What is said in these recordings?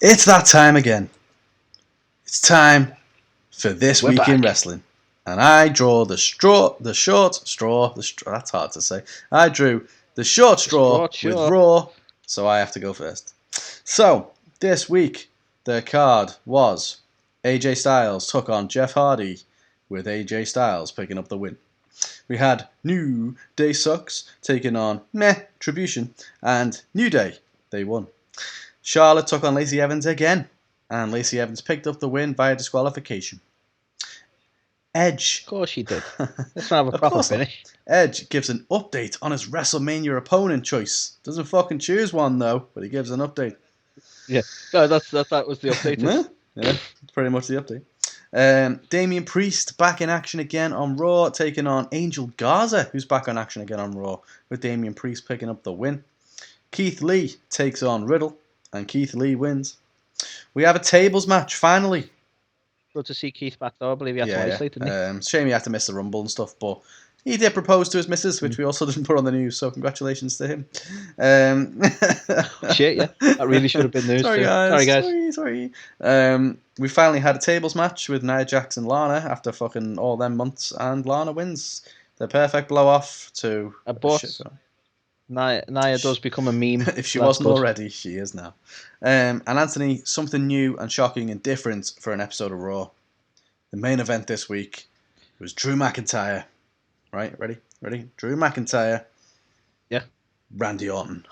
It's that time again. It's time for This We're Week in back. Wrestling. And I draw the short straw. That's hard to say. I drew the short straw with Raw, so I have to go first. So, this week, the card was AJ Styles took on Jeff Hardy, with AJ Styles picking up the win. We had New Day Sucks taking on Tribution, and New Day, they won. Charlotte took on Lacey Evans again, and Lacey Evans picked up the win via disqualification. Edge. Of course she did. Let's not have a proper finish. Edge gives an update on his WrestleMania opponent choice. Doesn't fucking choose one though, but he gives an update. Yeah, no, that was the update. Yeah, pretty much the update. Damien Priest back in action again on Raw, taking on Angel Garza, who's back on action again on Raw, with Damien Priest picking up the win. Keith Lee takes on Riddle, and Keith Lee wins. We have a tables match, finally. Good to see Keith back though. I believe he had to isolate, didn't he? Shame he had to miss the Rumble and stuff, but he did propose to his missus, which we also didn't put on the news, so congratulations to him. Shit, yeah. That really should have been news. Sorry, too. Guys. Sorry. We finally had a tables match with Nia Jax and Lana after fucking all them months, and Lana wins. The perfect blow-off to... Nia does become a meme. If she wasn't already, she is now. And Anthony, something new and shocking and different for an episode of Raw. The main event this week was Drew McIntyre. Right, ready? Drew McIntyre. Yeah. Randy Orton.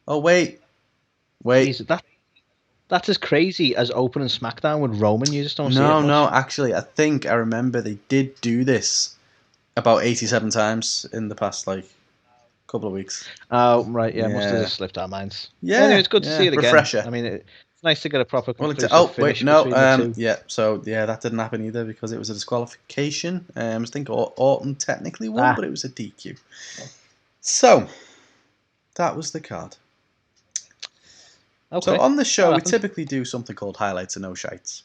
Oh, wait. That's as crazy as opening SmackDown with Roman. You just don't see it much. No, actually, I think I remember they did do this about 87 times in the past, couple of weeks. Oh, right, yeah. Must have just slipped our minds. Yeah. Anyway, it's good to see it again. Refresher. I mean, it's nice to get a proper conclusive finish that didn't happen either because it was a disqualification. I think Orton technically won, but it was a DQ. So, that was the card. Okay. So on the show, we typically do something called highlights and no shites.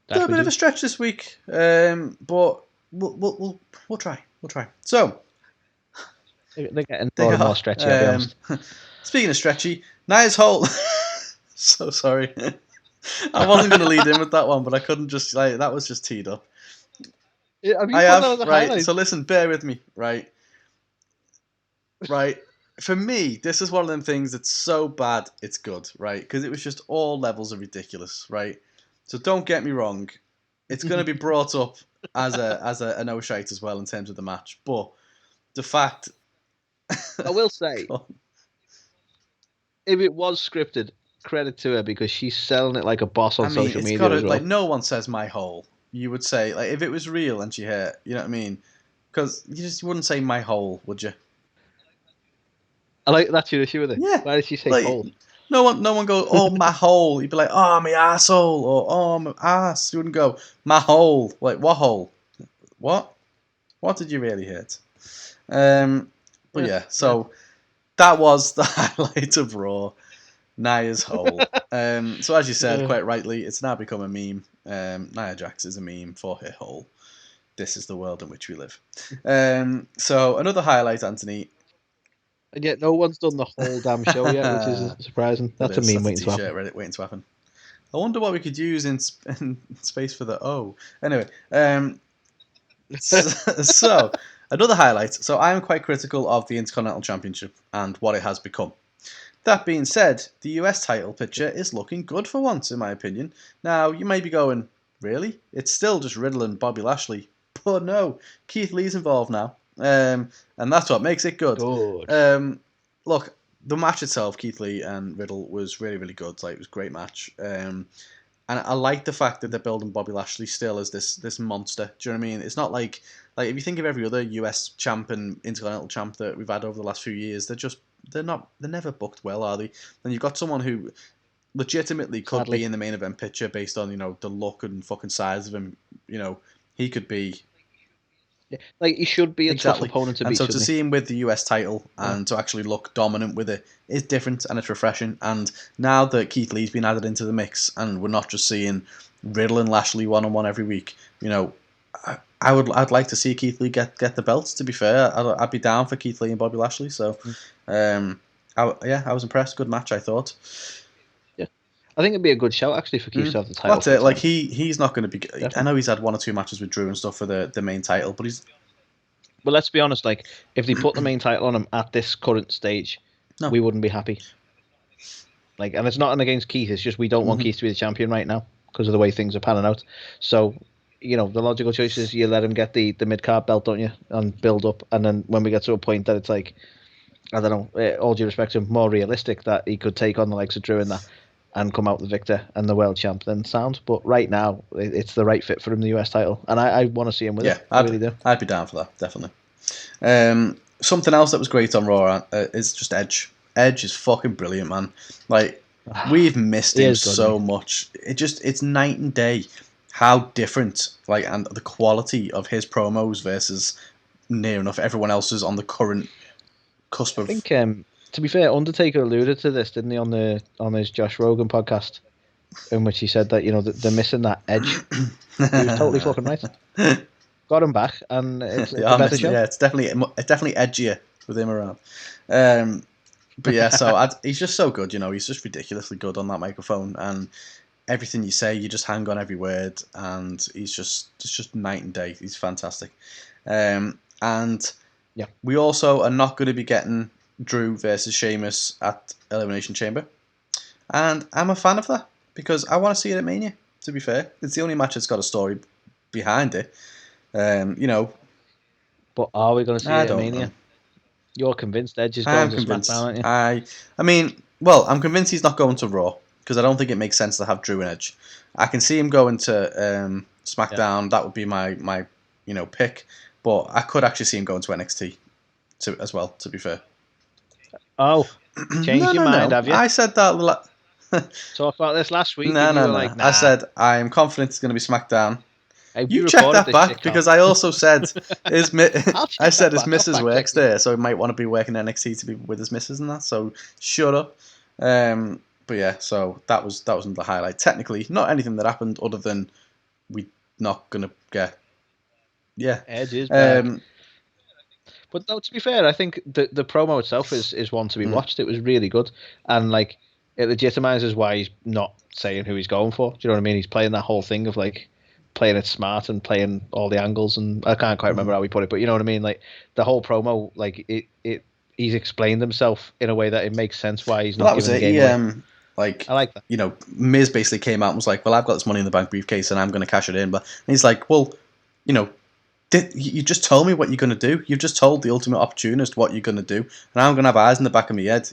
A bit of a stretch this week, but we'll try. So they're getting more and more stretchy. I'll be honest. Speaking of stretchy, Nia's whole. So sorry, I wasn't going to lead in with that one, but I couldn't just that was just teed up. I have right. So listen, bear with me, right. For me, this is one of them things that's so bad it's good, right? Because it was just all levels of ridiculous, right? So don't get me wrong, it's going to be brought up as a no shite as well in terms of the match, but the fact I will say, if it was scripted, credit to her because she's selling it like a boss on social media. As well. No one says my hole. You would say if it was real and she hurt, you know what I mean? Because you wouldn't say my hole, would you? I like that's your issue with it. Yeah. Why did she say hole? No one goes, oh, my hole. You'd be like, oh, my asshole, or oh, my ass. You wouldn't go, my hole. Like, what hole? What? What did you really hit? But yeah, so that was the highlight of Raw, Nia's hole. So as you said, quite rightly, it's now become a meme. Nia Jax is a meme for her hole. This is the world in which we live. So another highlight, Anthony. And yet no one's done the whole damn show yet, which is surprising. That's a meme waiting to happen. Waiting to happen. I wonder what we could use in space for the O. Anyway, so another highlight. So I am quite critical of the Intercontinental Championship and what it has become. That being said, the US title picture is looking good for once, in my opinion. Now, you may be going, really? It's still just Riddle and Bobby Lashley. But no, Keith Lee's involved now. And that's what makes it good. Look, the match itself, Keith Lee and Riddle, was really, really good. It was a great match. And I like the fact that they're building Bobby Lashley still as this monster. Do you know what I mean? It's not like if you think of every other US champ and Intercontinental champ that we've had over the last few years, they're never booked well, are they? And you've got someone who legitimately could be in the main event picture based on the look and fucking size of him. He could be. He should be a tough opponent to beat. And so to see him with the US title and to actually look dominant with it is different and it's refreshing. And now that Keith Lee's been added into the mix and we're not just seeing Riddle and Lashley one-on-one every week, I'd like to see Keith Lee get the belts. To be fair, I'd be down for Keith Lee and Bobby Lashley. So I was impressed. Good match, I thought. Yeah, I think it'd be a good show actually for Keith to have the title. That's it. Like he's not going to be. Definitely. I know he's had 1 or 2 matches with Drew and stuff for the main title, but he's. Well, let's be honest. Like, if they put the main title on him at this current stage, we wouldn't be happy. Like, and it's not against Keith. It's just we don't want Keith to be the champion right now because of the way things are panning out. So, the logical choice is you let him get the mid-card belt, don't you, and build up. And then when we get to a point that it's like, I don't know, all due respect to him, more realistic that he could take on the likes of Drew and come out the victor and the world champ, then sound. But right now, it's the right fit for him, the US title. And I want to see him with it. I really do. I'd be down for that, definitely. Something else that was great on Raw is just Edge. Edge is fucking brilliant, man. Like, we've missed him so much. It's night and day how different, like, and the quality of his promos versus near enough everyone else's on the current cusp of. I think, to be fair, Undertaker alluded to this, didn't he, on his Josh Rogan podcast, in which he said that they're missing that edge. He was totally fucking right. Got him back, and it's a better show. Yeah, it's definitely edgier with him around. But yeah, so he's just so good. He's just ridiculously good on that microphone, and everything you say, you just hang on every word, and it's just night and day. He's fantastic. And yeah, we also are not going to be getting Drew versus Sheamus at Elimination Chamber, and I'm a fan of that because I want to see it at Mania. To be fair, it's the only match that's got a story behind it. But are we going to see it at Mania? You're convinced Edge is going to SmackDown, aren't you? I mean, well, I'm convinced he's not going to Raw because I don't think it makes sense to have Drew and Edge. I can see him going to SmackDown. Yeah. That would be my pick. But I could actually see him going to NXT as well. To be fair. Oh, changed your mind, have you? I said that. Talk about this last week. No. Like, nah. I said I am confident it's going to be SmackDown. Hey, you check that back because I also said his missus works there, so he might want to be working NXT to be with his missus and that. So shut up. But yeah, so that was the highlight. Technically, not anything that happened other than we not gonna get. Yeah, Edge is back. But no, to be fair, I think the promo itself is one to be watched. It was really good, and like it legitimizes why he's not saying who he's going for. Do you know what I mean? He's playing that whole thing of like playing it smart and playing all the angles, and I can't quite remember how we put it, but you know what I mean? Like the whole promo, like he's explained himself in a way that it makes sense why he's not giving the game away. Like, I like that. Miz basically came out and was like, well, I've got this Money in the Bank briefcase and I'm going to cash it in. But he's like, well, you just told me what you're going to do. You've just told the Ultimate Opportunist what you're going to do. And I'm going to have eyes in the back of my head.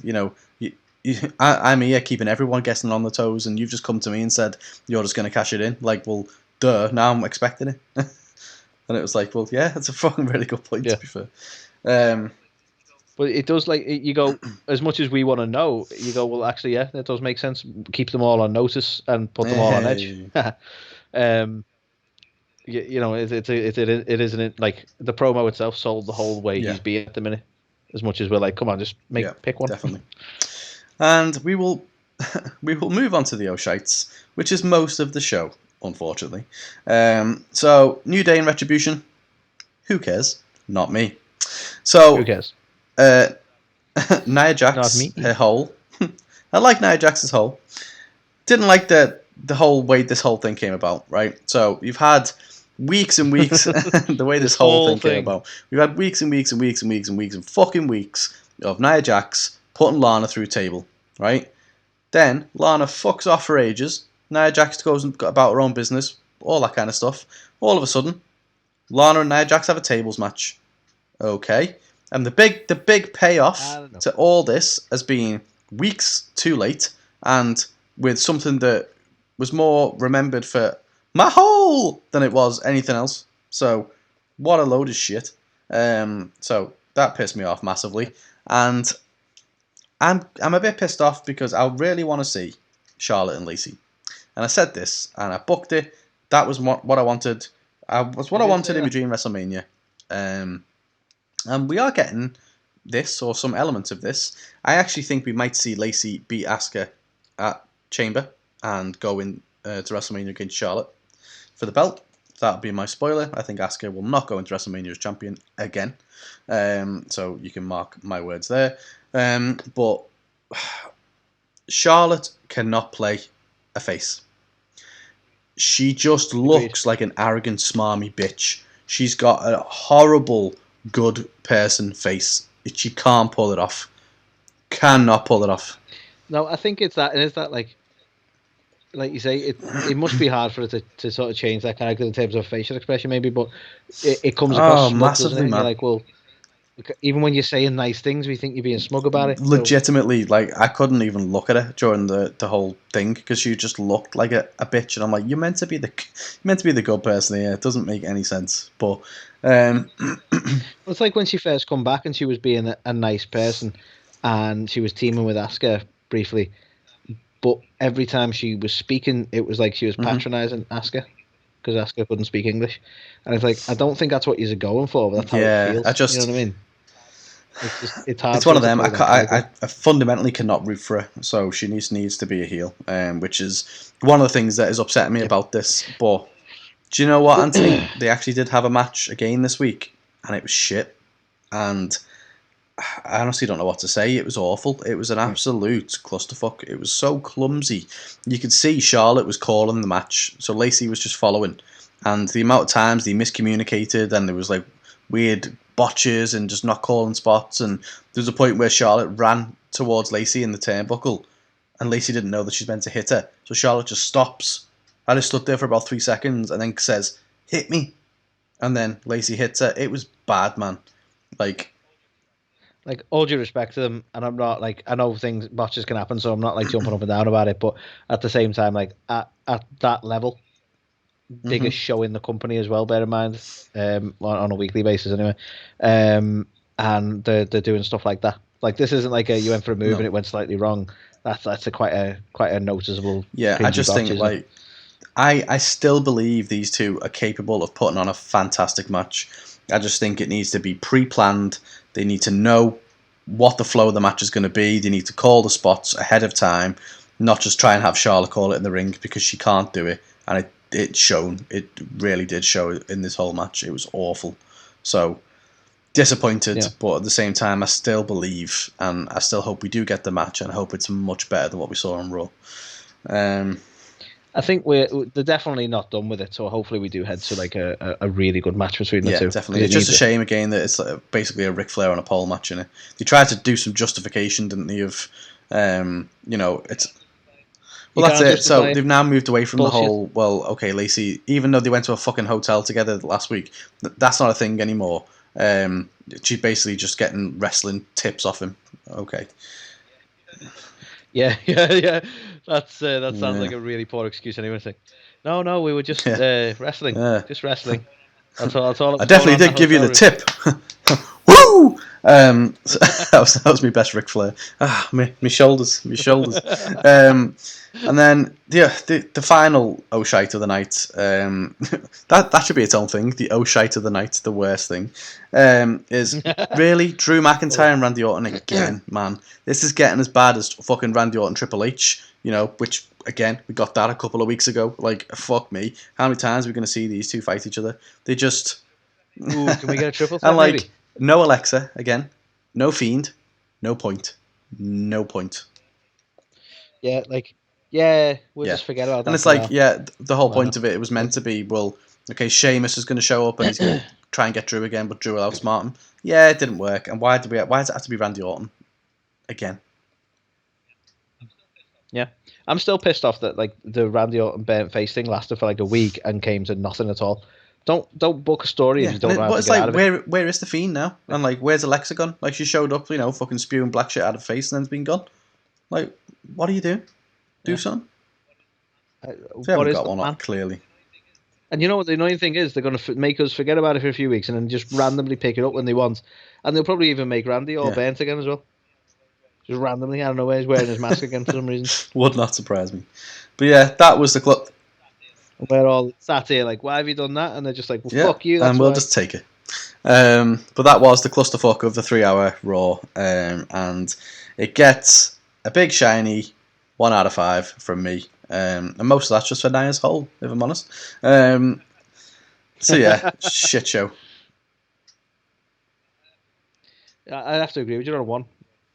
I'm here keeping everyone guessing on the toes, and you've just come to me and said, you're just going to cash it in. Like, well, duh, now I'm expecting it. And it was like, well, yeah, that's a fucking really good point, to be fair. But it does, like, you go, as much as we want to know, you go, well, actually, yeah, that does make sense. Keep them all on notice and put them all on edge. It isn't like the promo itself sold the whole way he's being at the minute. As much as we're like, come on, just pick one. Definitely. And we will move on to the O'Shites, which is most of the show, unfortunately. So New Day and Retribution. Who cares? Not me. So who cares? Nia Jax, her whole. I like Nia Jax's whole. Didn't like the whole way this whole thing came about, right? So you've had weeks and weeks the way this whole thing came about. We've had weeks and weeks and weeks and weeks and weeks and fucking weeks of Nia Jax putting Lana through table, right? Then Lana fucks off for ages. Nia Jax goes and got about her own business, all that kind of stuff. All of a sudden, Lana and Nia Jax have a tables match. Okay. And the big payoff to all this has been weeks too late, and with something that was more remembered for my whole than it was anything else. So what a load of shit. So that pissed me off massively, and I'm a bit pissed off because I really want to see Charlotte and Lacey. And I said this, and I booked it. That was what I wanted. I wanted in between WrestleMania. And we are getting this, or some elements of this. I actually think we might see Lacey beat Asuka at Chamber and go in to WrestleMania against Charlotte for the belt. That would be my spoiler. I think Asuka will not go into WrestleMania as champion again. So you can mark my words there. But Charlotte cannot play a face. She just looks like an arrogant, smarmy bitch. She's got a horrible, good person face. She can't pull it off. Cannot pull it off. No, I think it's that. Is that like you say, it must be hard for it to sort of change that character in terms of facial expression, maybe, but it comes across smug, massively, doesn't it? And man. you're like, well, even when you're saying nice things, we think you're being smug about it. Legitimately, like, I couldn't even look at her during the whole thing because she just looked like a bitch, and I'm like, you're meant to be the good person here. It doesn't make any sense, but it's like when she first come back and she was being a nice person, and she was teaming with Asuka briefly. But every time she was speaking, it was like she was patronising Asuka because Asuka couldn't speak English. And it's like, I don't think that's what you're going for, but that's how it feels. You know what I mean? It's hard. It's one of them. I fundamentally cannot root for her, so she needs to be a heel, which is one of the things that is upsetting me about this. But do you know what, Anthony? They actually did have a match again this week, and it was shit. And I honestly don't know what to say. It was awful. It was an absolute clusterfuck. It was so clumsy. You could see Charlotte was calling the match, so Lacey was just following. And the amount of times they miscommunicated, and there was like weird botches and just not calling spots. And there was a point where Charlotte ran towards Lacey in the turnbuckle, and Lacey didn't know that she's meant to hit her. So Charlotte just stops. I just stood there for about 3 seconds and then says, "Hit me." And then Lacey hits her. It was bad, man. Like, all due respect to them, and I'm not like, I know botches can happen, so I'm not like jumping up and down about it, but at the same time, like at that level, biggest show in the company as well, bear in mind, on a weekly basis anyway, and they're doing stuff like that. Like, this isn't like you went for a move and it went slightly wrong. That's quite a noticeable. Yeah, I just think like I still believe these two are capable of putting on a fantastic match. I just think it needs to be pre-planned. They need to know what the flow of the match is going to be. They need to call the spots ahead of time, not just try and have Charlotte call it in the ring, because she can't do it. And it shown. It really did show in this whole match. It was awful. So, disappointed, but at the same time, I still believe, and I still hope we do get the match, and I hope it's much better than what we saw on Raw. I think they're definitely not done with it, so hopefully we do head to like a really good match between the two. Yeah, definitely. It's just a shame again that it's basically a Ric Flair on a pole match in it. They tried to do some justification, didn't they? Of it's. Well, that's it. So they've now moved away from the whole. Well, okay, Lacey. Even though they went to a fucking hotel together last week, that's not a thing anymore. She's basically just getting wrestling tips off him. Okay. Yeah. That sounds like a really poor excuse anyway. Like, no, we were just wrestling, just wrestling. That's all. I definitely did give you the tip. Woo! That was my best Ric Flair. My shoulders. And then the final shite of the night. That should be its own thing. The shite of the night, the worst thing, is really Drew McIntyre and Randy Orton again. Man, this is getting as bad as fucking Randy Orton Triple H. Which again we got that a couple of weeks ago. Like, fuck me, how many times are we going to see these two fight each other? They just. Ooh, can we get a triple? And like, maybe? No Alexa again, no Fiend, no point. Yeah, we'll just forget about that. And it's like, the whole point of it was meant to be, well, okay, Sheamus is going to show up and he's going to try and get Drew again, but Drew will outsmart him. Yeah, it didn't work. And why does it have to be Randy Orton again? Yeah, I'm still pissed off that like the Randy Orton burnt face thing lasted for like a week and came to nothing at all. Don't book a story if you don't know how to get out of it. Where is the Fiend now? And like, where's Alexa gone? Like, she showed up, fucking spewing black shit out of face and then's been gone. Like, what are you doing? Do something. They haven't got one up, clearly. And you know what the annoying thing is? They're going to make us forget about it for a few weeks and then just randomly pick it up when they want. And they'll probably even make Randy all burnt again as well. Just randomly, I don't know where he's wearing his mask again for some reason. Would not surprise me. But yeah, that was the club. We're all sat here like, why have you done that? And they're just like, well, fuck you. That's and we'll just take it. But that was the clusterfuck of the 3-hour Raw. And it gets a big shiny 1 out of 5 from me. And most of that's just for Nia's hole, if I'm honest. So yeah, shit show. I have to agree with you on 1.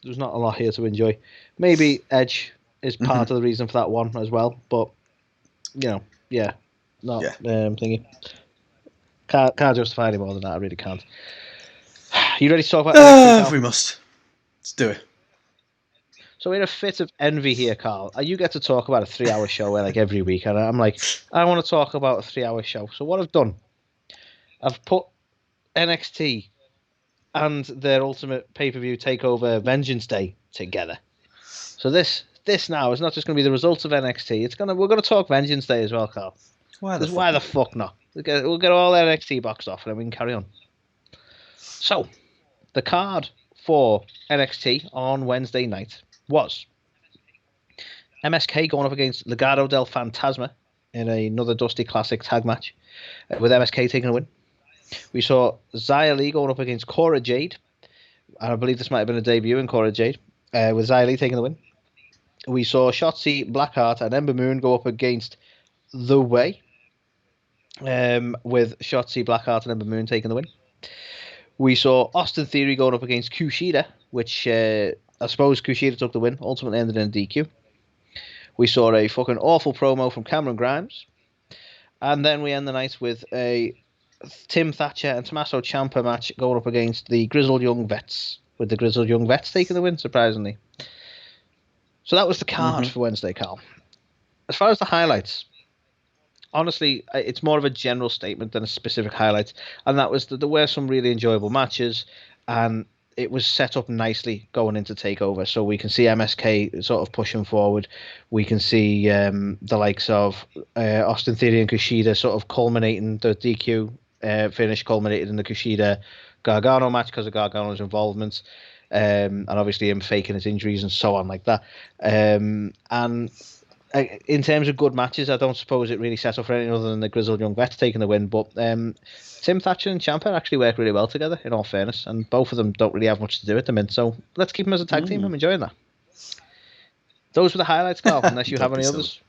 There's not a lot here to enjoy. Maybe Edge is part of the reason for that one as well, but thingy. Can't justify any more than that. I really can't. You ready to talk about NXT, Carl? We must. Let's do it. So in a fit of envy here, Carl, you get to talk about a 3-hour show like every week, and I'm like, I want to talk about a 3-hour show. So what I've done, I've put NXT and their Ultimate Pay-Per-View Takeover Vengeance Day together. So this now is not just going to be the results of NXT. We're going to talk Vengeance Day as well, Carl. Why the fuck not? We'll get all NXT boxed off, and then we can carry on. So, the card for NXT on Wednesday night was MSK going up against Legado del Fantasma in another Dusty Classic tag match, with MSK taking a win. We saw Xia Li going up against Cora Jade, and I believe this might have been a debut in Cora Jade, with Xia Li taking the win. We saw Shotzi Blackheart and Ember Moon go up against The Way, with Shotzi Blackheart and Ember Moon taking the win. We saw Austin Theory going up against Kushida, which I suppose Kushida took the win, ultimately ended in a DQ. We saw a fucking awful promo from Cameron Grimes. And then we end the night with a Tim Thatcher and Tommaso Ciampa match going up against the Grizzled Young Vets, with the Grizzled Young Vets taking the win, surprisingly. So that was the card for Wednesday, Carl. As far as the highlights, honestly, it's more of a general statement than a specific highlight. And that was that there were some really enjoyable matches, and it was set up nicely going into TakeOver. So we can see MSK sort of pushing forward. We can see the likes of Austin Theory and Kushida sort of culminating the DQ finish, culminated in the Kushida Gargano match because of Gargano's involvement. And obviously him faking his injuries and so on like that. And in terms of good matches, I don't suppose it really sets up for anything other than the Grizzled Young Vets taking the win. But Tim Thatcher and Ciampa actually work really well together, in all fairness, and both of them don't really have much to do at the minute. So let's keep them as a tag team. I'm enjoying that. Those were the highlights, Carl, unless you have any others.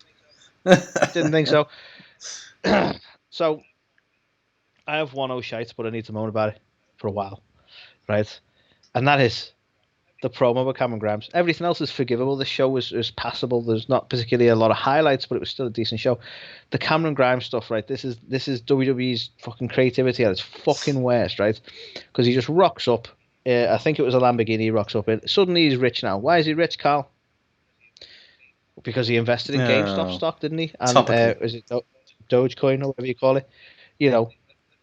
Didn't think so. So I have one shite, but I need to moan about it for a while, right? And that is the promo with Cameron Grimes. Everything else is forgivable. The show was passable. There's not particularly a lot of highlights, but it was still a decent show. The Cameron Grimes stuff, right? This is WWE's fucking creativity at its fucking worst, right? Because he just rocks up. I think it was a Lamborghini he rocks up in. Suddenly he's rich now. Why is he rich, Carl? Because he invested in GameStop stock, didn't he? And is it Dogecoin or whatever you call it? You know,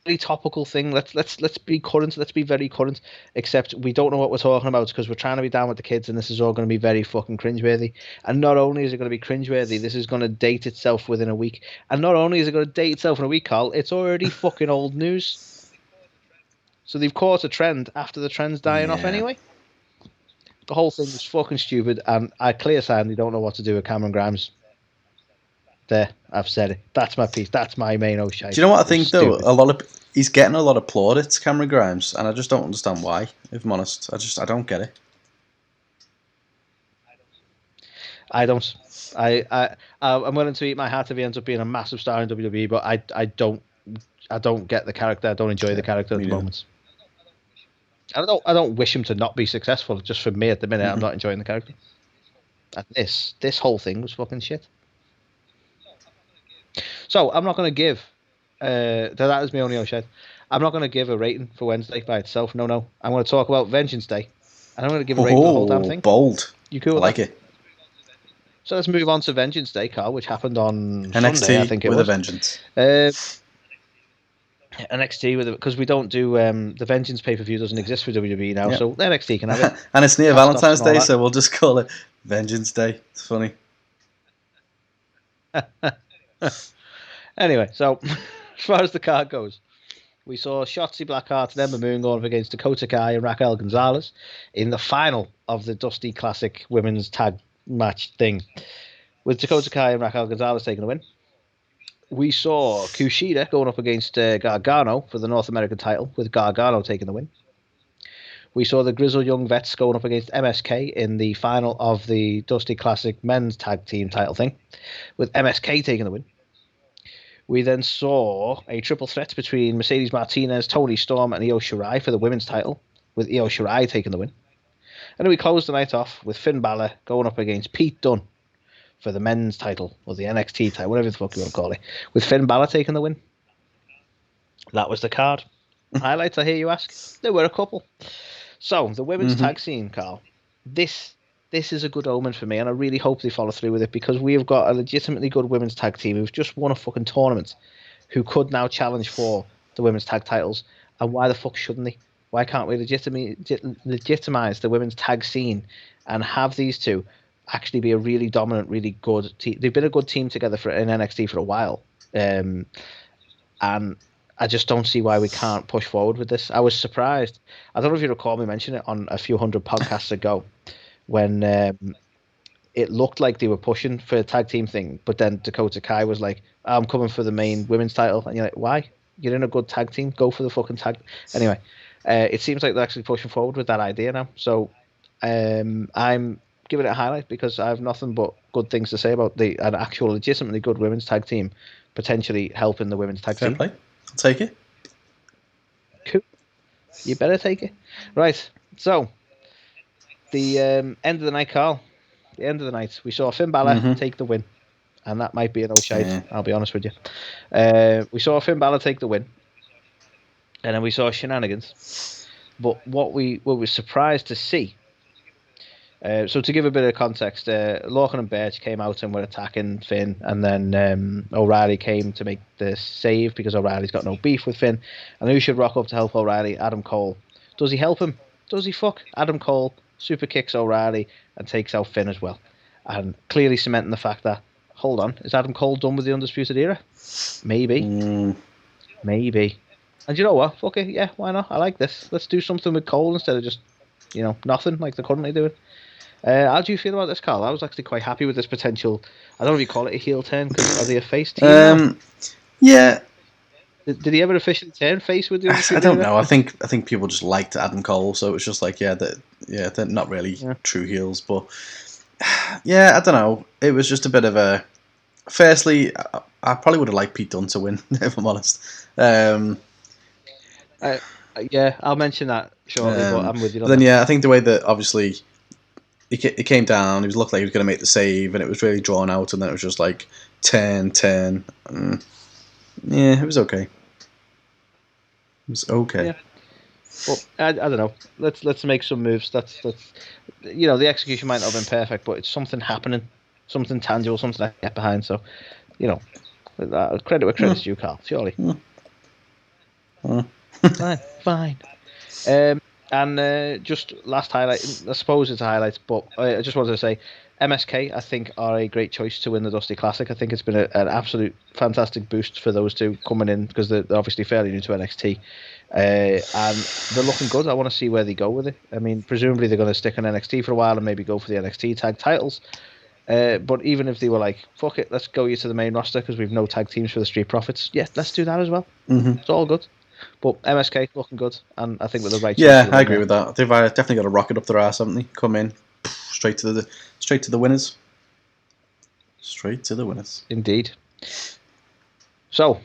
very topical thing. Let's be current. Let's be very current. Except we don't know what we're talking about because we're trying to be down with the kids, and this is all going to be very fucking cringeworthy. And not only is it going to be cringeworthy, this is going to date itself within a week. And not only is it going to date itself in a week, Carl, it's already fucking old news. So they've caught a trend after the trend's dying off anyway. The whole thing is fucking stupid, and I clear sign don't know what to do with Cameron Grimes. There, I've said it. That's my piece. That's my main shite. Do you know what I think though? He's getting a lot of plaudits, Cameron Grimes, and I just don't understand why. If I'm honest, I don't get it. I don't. I'm willing to eat my hat if he ends up being a massive star in WWE, but I don't get the character. I don't enjoy the character at the moment. I don't wish him to not be successful. Just for me at the minute, I'm not enjoying the character. And this whole thing was fucking shit. So I'm not going to give. That is my only shit. I'm not going to give a rating for Wednesday by itself. No. I'm going to talk about Vengeance Day, and I'm going to give a rating for the whole damn thing. Bold. You cool? I like it. So let's move on to Vengeance Day, Carl, which happened on NXT Sunday, I think it with was. a vengeance. NXT with it because we don't do the Vengeance pay-per-view doesn't exist for WWE now, so NXT can have it. And it's near Valentine's Day, so we'll just call it Vengeance Day. It's funny. Anyway, so as far as the card goes, we saw Shotzi Blackheart and Ember Moon going up against Dakota Kai and Raquel Gonzalez in the final of the Dusty Classic women's tag match thing, with Dakota Kai and Raquel Gonzalez taking the win. We saw Kushida going up against Gargano for the North American title, with Gargano taking the win. We saw the Grizzled Young Vets going up against MSK in the final of the Dusty Classic men's tag team title thing, with MSK taking the win. We then saw a triple threat between Mercedes Martinez, Toni Storm, and Io Shirai for the women's title, with Io Shirai taking the win. And then we closed the night off with Finn Balor going up against Pete Dunne for the men's title, or the NXT title, whatever the fuck you want to call it, with Finn Balor taking the win. That was the card. Highlights, I hear you ask? There were a couple. So, the women's tag scene, Carl. This is a good omen for me, and I really hope they follow through with it, because we have got a legitimately good women's tag team who've just won a fucking tournament, who could now challenge for the women's tag titles. And why the fuck shouldn't they? Why can't we legitimize the women's tag scene and have these two actually be a really dominant, really good team? They've been a good team together in NXT for a while. And I just don't see why we can't push forward with this. I was surprised. I don't know if you recall me mentioning it on a few hundred podcasts ago, when it looked like they were pushing for a tag team thing, but then Dakota Kai was like, I'm coming for the main women's title. And you're like, why? You're in a good tag team. Go for the fucking tag. Anyway, it seems like they're actually pushing forward with that idea now. So I'm giving it a highlight, because I have nothing but good things to say about an actual legitimately good women's tag team potentially helping the women's tag team. Play. I'll take it. Cool. You better take it. Right. So, the end of the night, Carl. The end of the night. We saw Finn Balor take the win. And that might be an old shite, I'll be honest with you. We saw Finn Balor take the win. And then we saw shenanigans. But what we were surprised to see. So to give a bit of context, Lorcan and Birch came out and were attacking Finn, and then O'Reilly came to make the save, because O'Reilly's got no beef with Finn. And who should rock up to help O'Reilly? Adam Cole. Does he help him? Does he fuck? Adam Cole super kicks O'Reilly and takes out Finn as well. And clearly cementing the fact that, hold on, is Adam Cole done with the Undisputed Era? Maybe. Maybe. And you know what? Fuck it, yeah, why not? I like this. Let's do something with Cole instead of just, nothing like they're currently doing. How do you feel about this, Carl? I was actually quite happy with this potential. I don't know if you call it a heel turn, because are they a face team now? Yeah. Did he ever officially turn face with the I don't know. I think people just liked Adam Cole, so it was just like, they're not really true heels, but yeah, I don't know. It was just a bit of a. Firstly, I probably would have liked Pete Dunne to win, if I'm honest. Yeah, I'll mention that shortly, but I'm with you on then, that. I think the way that obviously it came down, it looked like he was going to make the save, and it was really drawn out, and then it was just like 10. Yeah, it was okay. It was okay. Yeah. Well, I don't know. Let's make some moves. That's the execution might not have been perfect, but it's something happening, something tangible, something I get behind. So, credit where credit's due, Carl. Surely. Fine. And just last highlight. I suppose it's a highlight, but I just wanted to say, MSK, I think, are a great choice to win the Dusty Classic. I think it's been an absolute fantastic boost for those two coming in, because they're obviously fairly new to NXT. And they're looking good. I want to see where they go with it. I mean, presumably they're going to stick on NXT for a while and maybe go for the NXT tag titles. But even if they were like, fuck it, let's go you to the main roster because we've no tag teams for the Street Profits. Yeah, let's do that as well. It's all good. But MSK looking good, and I think with the right. Yeah, I agree with that. They've definitely got a rocket up their ass, haven't they? Come in, straight to the winners. Straight to the winners. Indeed. So,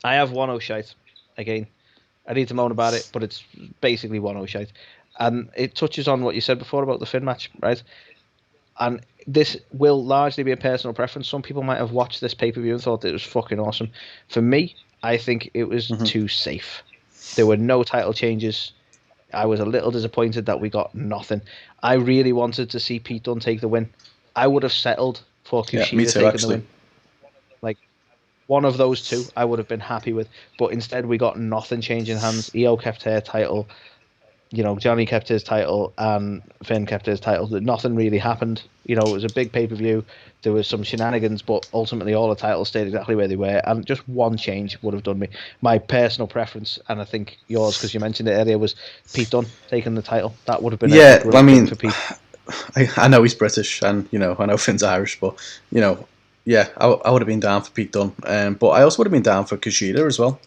I have one shite. Again, I need to moan about it, but it's basically one shite. And it touches on what you said before about the Finn match, right? And this will largely be a personal preference. Some people might have watched this pay-per-view and thought it was fucking awesome. For me, I think it was too safe. There were no title changes. I was a little disappointed that we got nothing. I really wanted to see Pete Dunne take the win. I would have settled for Kushida taking the win. Like, one of those two I would have been happy with. But instead we got nothing changing hands. Io kept her title. Johnny kept his title and Finn kept his title. Nothing really happened. It was a big pay-per-view. There was some shenanigans, but ultimately all the titles stayed exactly where they were. And just one change would have done me. My personal preference, and I think yours, because you mentioned it earlier, was Pete Dunne taking the title. That would have been a great win for Pete. I know he's British, and I know Finn's Irish, but yeah, I would have been down for Pete Dunne. But I also would have been down for Kushida as well.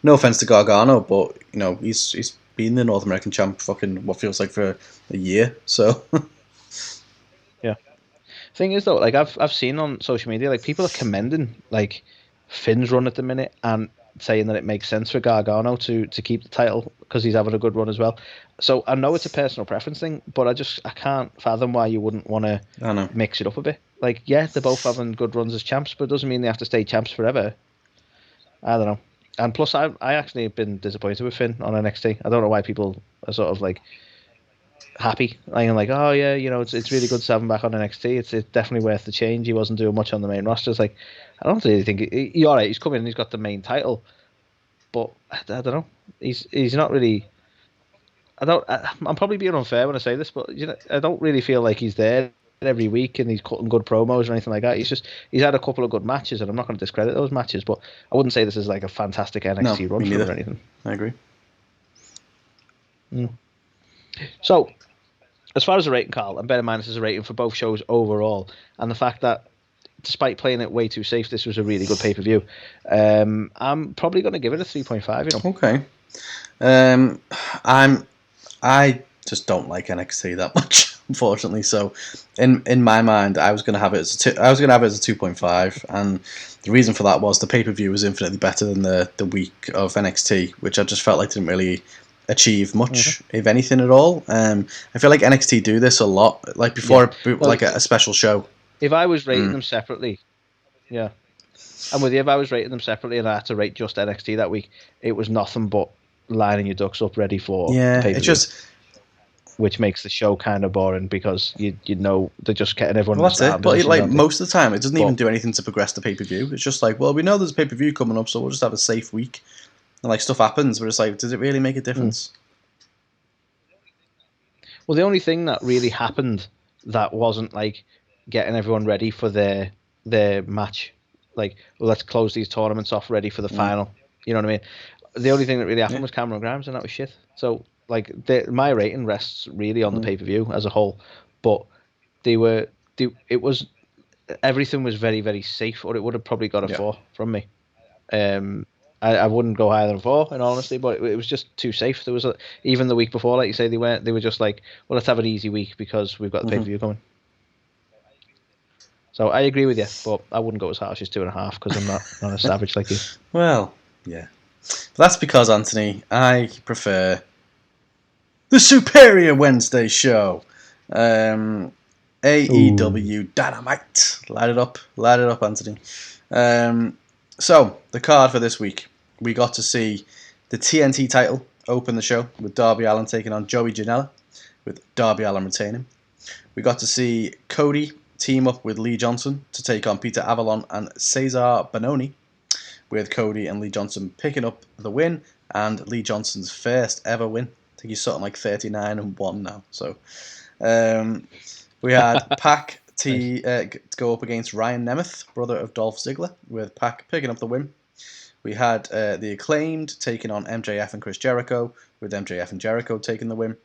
No offense to Gargano, but he's been the North American champ fucking what feels like for a year. So yeah. Thing is though, like I've seen on social media, like people are commending like Finn's run at the minute, and saying that it makes sense for Gargano to keep the title because he's having a good run as well. So I know it's a personal preference thing, but I can't fathom why you wouldn't want to mix it up a bit. Like, yeah, they're both having good runs as champs, but it doesn't mean they have to stay champs forever. I don't know. And plus, I actually have been disappointed with Finn on NXT. I don't know why people are sort of like happy. I'm like, oh yeah, it's really good to have him back on NXT. It's definitely worth the change. He wasn't doing much on the main roster. It's like, I don't really think he's all right. He's come in and he's got the main title, but I don't know. He's not really. I'm probably being unfair when I say this, but I don't really feel like he's there every week and he's cutting good promos or anything like that. He's had a couple of good matches, and I'm not going to discredit those matches, but I wouldn't say this is like a fantastic NXT run for him or anything. I agree. So, as far as the rating, Carl, and bear in mind this is a rating for both shows overall, and the fact that despite playing it way too safe, this was a really good pay-per-view. I'm probably going to give it a 3.5. Okay. I just don't like NXT that much, unfortunately. So, in my mind, I was going to have it as a 2.5, and the reason for that was the pay-per-view was infinitely better than the week of NXT, which I just felt like didn't really achieve much, if anything at all. I feel like NXT do this a lot, like before, like a special show. If I was rating them separately, I'm with you. If I was rating them separately and I had to rate just NXT that week, it was nothing but lining your ducks up ready for the pay-per-view. It's just, which makes the show kind of boring because you know they're just getting everyone. Well, that's it. But like most of the time, it doesn't even do anything to progress the pay-per-view. It's just like, well, we know there's a pay-per-view coming up, so we'll just have a safe week. And like stuff happens, but it's like, does it really make a difference? Well, the only thing that really happened that wasn't like getting everyone ready for their match, like, well, let's close these tournaments off ready for the final. You know what I mean? The only thing that really happened was Cameron Grimes, and that was shit. So, like, my rating rests really on the pay-per-view as a whole, but everything was very, very safe, or it would have probably got a 4 from me. I wouldn't go higher than 4, in all honesty, but it was just too safe. There was even the week before, like you say, they were just like, well, let's have an easy week because we've got the pay-per-view coming. So I agree with you, but I wouldn't go as harsh as 2.5 because I'm not a savage like you. Well, yeah. But that's because, Anthony, I prefer the Superior Wednesday show. AEW Dynamite. Light it up, Anthony. So, the card for this week. We got to see the TNT title open the show with Darby Allin taking on Joey Janela, with Darby Allin retaining. We got to see Cody team up with Lee Johnson to take on Peter Avalon and Cesar Bononi, with Cody and Lee Johnson picking up the win, and Lee Johnson's first ever win. I think he's something like 39-1 now. So we had Pac to go up against Ryan Nemeth, brother of Dolph Ziggler, with Pac picking up the win. We had the Acclaimed taking on MJF and Chris Jericho, with MJF and Jericho taking the win.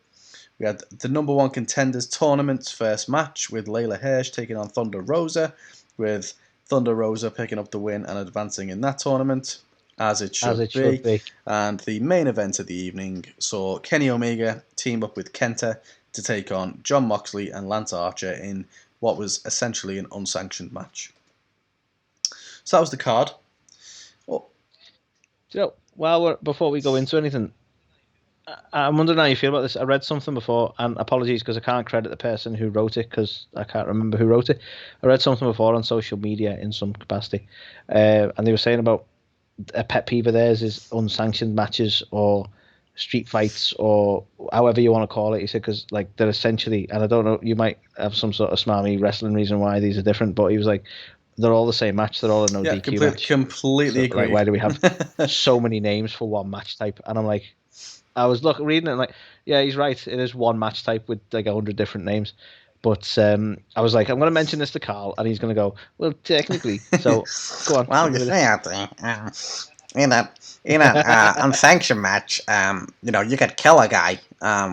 We had the number one contenders tournament's first match with Layla Hirsch taking on Thunder Rosa, with Thunder Rosa picking up the win and advancing in that tournament, as it should be. And the main event of the evening saw Kenny Omega team up with Kenta to take on Jon Moxley and Lance Archer in what was essentially an unsanctioned match. So that was the card. Before we go into anything, I'm wondering how you feel about this. I read something before, and apologies because I can't credit the person who wrote it because I can't remember who wrote it. I read something before on social media in some capacity, and they were saying about a pet peeve of theirs is unsanctioned matches or street fights or however you want to call it. He said because like they're essentially, and I don't know, you might have some sort of smarmy wrestling reason why these are different, but he was like, they're all the same match. They're all a no DQ match. Completely agree. Like, why do we have so many names for one match type? And I'm like, I was reading it and like, yeah, he's right. It is one match type with like 100 different names. But I was like, I'm going to mention this to Carl, and he's going to go, well, technically. So go on. Well, you see, Anthony, in an unsanctioned match, you could kill a guy.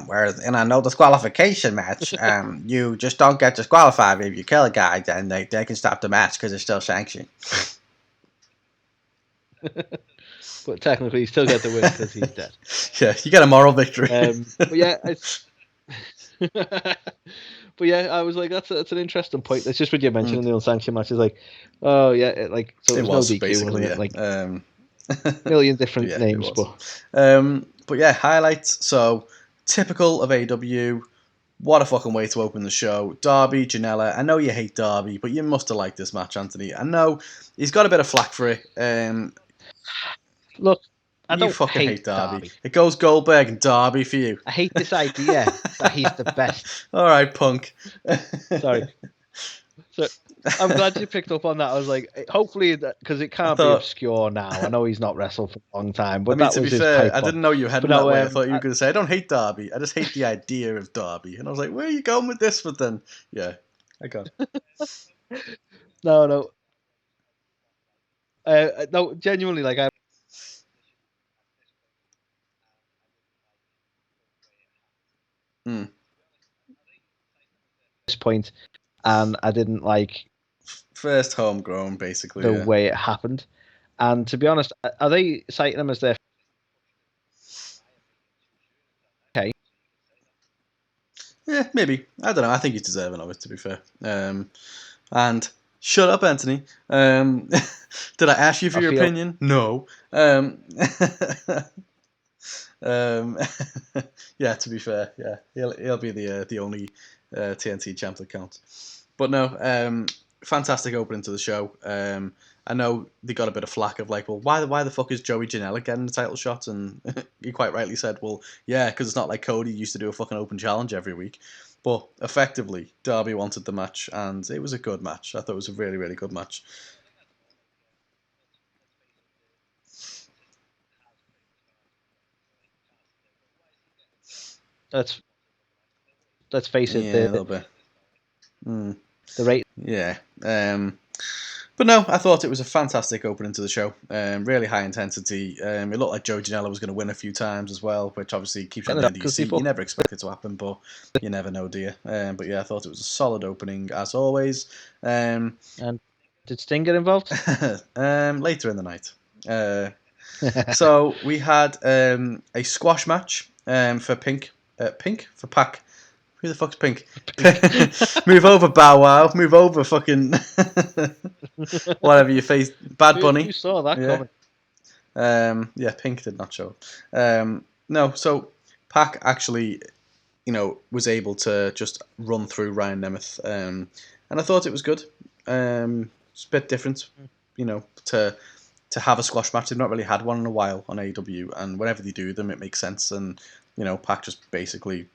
Whereas in a no disqualification match, you just don't get disqualified. If you kill a guy, then they can stop the match because it's still sanctioned. But technically, you still get the win because he's dead. Yeah, you get a moral victory. But yeah, I was like, that's an interesting point. It's just what you mentioned in the unsanctioned match. It's like, oh yeah, so it was no DQ, basically, wasn't it? Like, million different Yeah, names, it was. But yeah, highlights. So typical of AEW. What a fucking way to open the show. Darby, Janela. I know you hate Darby, but you must have liked this match, Anthony. I know he's got a bit of flack for it. Look, I You don't fucking hate Darby. Darby. It goes Goldberg and Darby for you. I hate this idea that he's the best. All right, punk. Sorry. So I'm glad you picked up on that. I was like, hopefully, because it can't be obscure now. I know he's not wrestled for a long time, but to be fair, I didn't know you were heading that way. I thought you were going to say, I don't hate Darby. I just hate the idea of Darby. And I was like, where are you going with this? But then, yeah, I got it. No. No, genuinely, like I. This point, and I didn't like first homegrown, basically the way it happened. And to be honest, are they citing him as their okay? Yeah, maybe. I don't know. I think he's deserving of it, to be fair. And shut up, Anthony. Did I ask you for your opinion? No. Yeah, to be fair, yeah, he'll be the only TNT champ that counts. But no, fantastic opening to the show. I know they got a bit of flack of like, well, why the fuck is Joey Janela getting the title shot? And he quite rightly said, well, yeah, because it's not like Cody used to do a fucking open challenge every week. But effectively, Darby wanted the match, and it was a good match. I thought it was a really, really good match. Let's face it. Yeah, a little bit. The rate. Yeah. But no, I thought it was a fantastic opening to the show. Really high intensity. It looked like Joey Janela was going to win a few times as well, which obviously keeps you on the end of your seat. You never expect it to happen, but you never know, do you? But yeah, I thought it was a solid opening as always. And did Sting get involved? Later in the night. So we had a squash match for Pink. Pink? For Pac. Who the fuck's Pink? Move over, Bow Wow. Move over, fucking whatever you face. Bad Bunny. You saw that coming. Yeah, Pink did not show. No, so Pac actually, was able to just run through Ryan Nemeth, and I thought it was good. It's a bit different, to have a squash match. They've not really had one in a while on AEW, and whenever they do them, it makes sense. And Pac just basically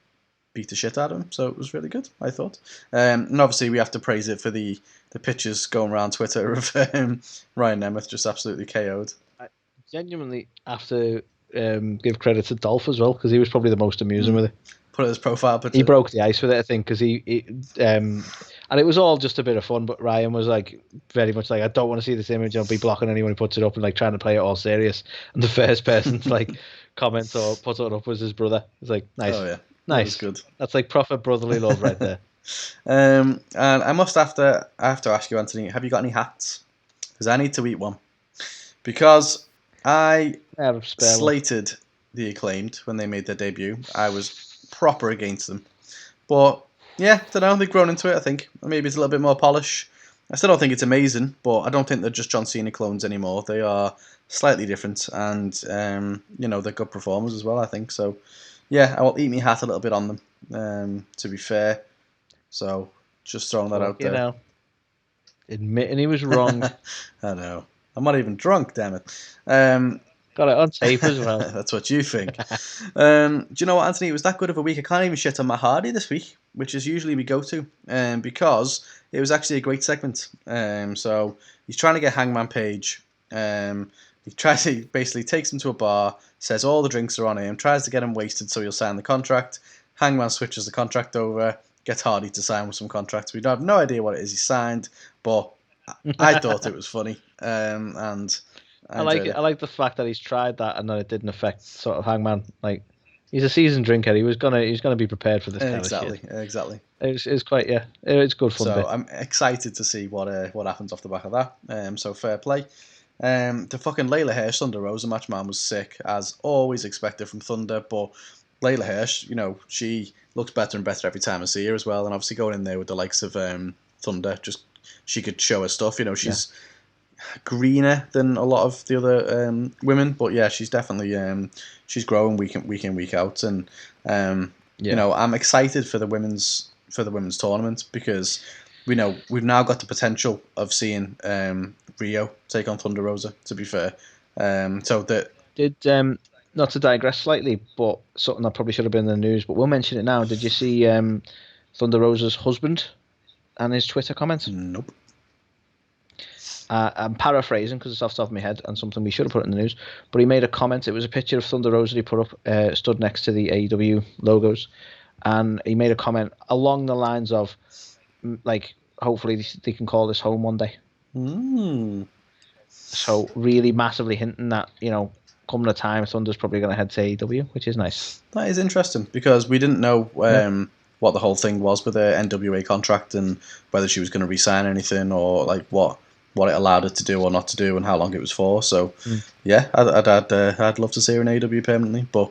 beat the shit out of him, so it was really good, I thought. And obviously we have to praise it for the pictures going around Twitter of Ryan Nemeth just absolutely KO'd. I genuinely have to give credit to Dolph as well, because he was probably the most amusing with it. Put it as profile picture. He broke the ice with it, I think, because and it was all just a bit of fun, but Ryan was like very much like, I don't want to see this image, I'll be blocking anyone who puts it up, and like trying to play it all serious. And the first person to like comment or put it up was his brother. It's like, nice. Oh yeah. Nice. That was good. That's like proper brotherly love right there. And I have to ask you, Anthony, have you got any hats? Because I need to eat one. Because I slated the Acclaimed when they made their debut. I was proper against them. But yeah, I don't know, they've grown into it, I think. Maybe it's a little bit more polish. I still don't think it's amazing, but I don't think they're just John Cena clones anymore. They are slightly different, and they're good performers as well, I think. So yeah, I will eat my hat a little bit on them, to be fair. So, just throwing that out there. Admitting he was wrong. I know. I'm not even drunk, damn it. Got it on tape as well. That's what you think. Do you know what, Anthony? It was that good of a week. I can't even shit on Matt Hardy this week, which is usually we go to, because it was actually a great segment. So, he's trying to get Hangman Page. He tries to basically takes him to a bar, says all the drinks are on him, tries to get him wasted so he'll sign the contract. Hangman switches the contract over, gets Hardy to sign with some contracts. We have no idea what it is he signed, but I thought it was funny. And I like it. I like the fact that he's tried that and that it didn't affect sort of Hangman. Like, he's a seasoned drinker. He's gonna be prepared for this kind of shit. Exactly. It's quite it's good fun. So I'm excited to see what happens off the back of that. So fair play. The fucking Layla Hirsch Thunder Rosa match, man, was sick, as always expected from Thunder, but Layla Hirsch, she looks better and better every time I see her as well, and obviously going in there with the likes of Thunder, just she could show her stuff, she's greener than a lot of the other women, but yeah, she's definitely she's growing week in week out, and you know, I'm excited for the women's tournament because we've now got the potential of seeing Rio take on Thunder Rosa. To be fair, so that did not to digress slightly, but something that probably should have been in the news, but we'll mention it now. Did you see Thunder Rosa's husband and his Twitter comments? Nope. I'm paraphrasing because it's off the top of my head and something we should have put in the news. But he made a comment. It was a picture of Thunder Rosa he put up, stood next to the AEW logos, and he made a comment along the lines of, like, hopefully they can call this home one day. So really massively hinting that, you know, coming a time, Thunder's probably going to head to AEW, which is nice. That is interesting because we didn't know what the whole thing was with the NWA contract and whether she was going to re-sign anything or like what it allowed her to do or not to do and how long it was for. So yeah, I'd love to see her in AEW permanently, but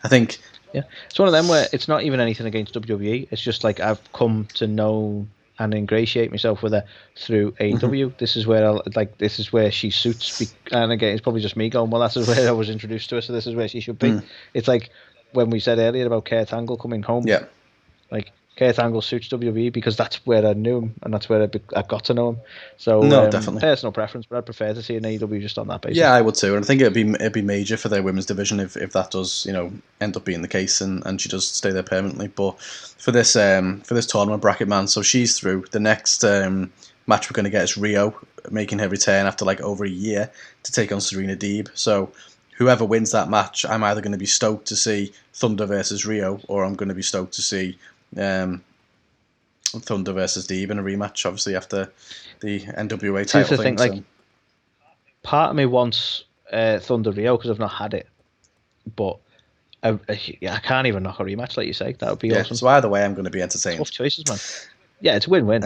I think it's one of them where it's not even anything against WWE. It's just like I've come to know and ingratiate myself with her through AEW. This is where this is where she suits. And again, it's probably just me going, well, that's where I was introduced to her, so this is where she should be. It's like when we said earlier about Kurt Angle coming home. Yeah. Like Kurt Angle suits WWE because that's where I knew him and that's where I got to know him. So no, definitely personal preference, but I'd prefer to see an AEW just on that basis. Yeah, I would too, and I think it'd be major for their women's division if that does, you know, end up being the case and she does stay there permanently. But for this tournament bracket, man, so she's through. The next match we're going to get is Rio making her return after like over a year to take on Serena Deeb. So whoever wins that match, I'm either going to be stoked to see Thunder versus Rio, or I'm going to be stoked to see Thunder versus Deeb in a rematch, obviously after the NWA title thing. Like, part of me wants Thunder Rio because I've not had it, but I can't even knock a rematch, like you say. That would be awesome. So either way, I'm going to be entertained. Tough choices, man. Yeah, it's a win-win.